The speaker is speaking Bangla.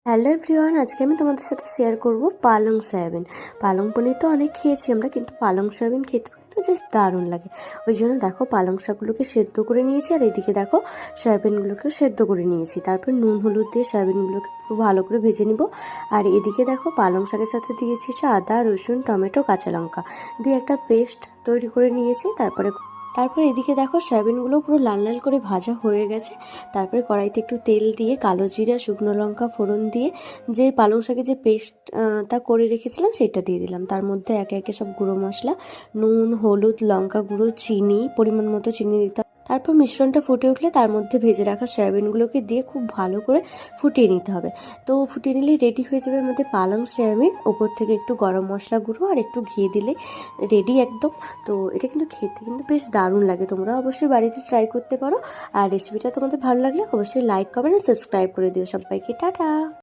হ্যালো এভরিওয়ান, আজকে আমি তোমাদের সাথে শেয়ার করব পালং সয়াবিন। পালং পনির তো অনেক খেয়েছি আমরা, কিন্তু পালং সয়াবিন খেতে তো জাস্ট দারুণ লাগে। ওই জন্য দেখো পালং শাকগুলোকে সেদ্ধ করে নিয়েছি, আর এদিকে দেখো সয়াবিনগুলোকেও সেদ্ধ করে নিয়েছি। তারপর নুন হলুদ দিয়ে সয়াবিনগুলোকে খুব ভালো করে ভেজে নিব। আর এদিকে দেখো পালং শাকের সাথে দিয়েছি আদা, রসুন, টমেটো, কাঁচা লঙ্কা দিয়ে একটা পেস্ট তৈরি করে নিয়েছি। তারপরে এদিকে দেখো সয়াবিনগুলো পুরো লাল লাল করে ভাজা হয়ে গেছে। তারপরে কড়াইতে একটু তেল দিয়ে কালো জিরা, শুকনো লঙ্কা ফোড়ন দিয়ে যে পালং শাকের যে পেস্ট তা করে রেখেছিলাম সেটা দিয়ে দিলাম। তার মধ্যে একে একে সব গুঁড়ো মশলা, নুন, হলুদ, লঙ্কা গুঁড়ো, চিনি, পরিমাণ মতো চিনি দিতে। তারপর মিশ্রণটা ফুটে উঠলে তার মধ্যে ভেজে রাখা সয়াবিনগুলোকে দিয়ে খুব ভালো করে ফুটিয়ে নিতে হবে। তো ফুটিয়ে নিলেই রেডি হয়ে যাবে আমাদের পালং সয়াবিন। ওপর থেকে একটু গরম মশলা গুঁড়ো আর একটু ঘি দিলে রেডি একদম। তো এটা কিন্তু খেতে কিন্তু বেশ দারুণ লাগে, তোমরা অবশ্যই বাড়িতে ট্রাই করতে পারো। আর রেসিপিটা তোমাদের ভালো লাগলে অবশ্যই লাইক, কমেন্ট আর সাবস্ক্রাইব করে দিও। সবাইকে টাটা।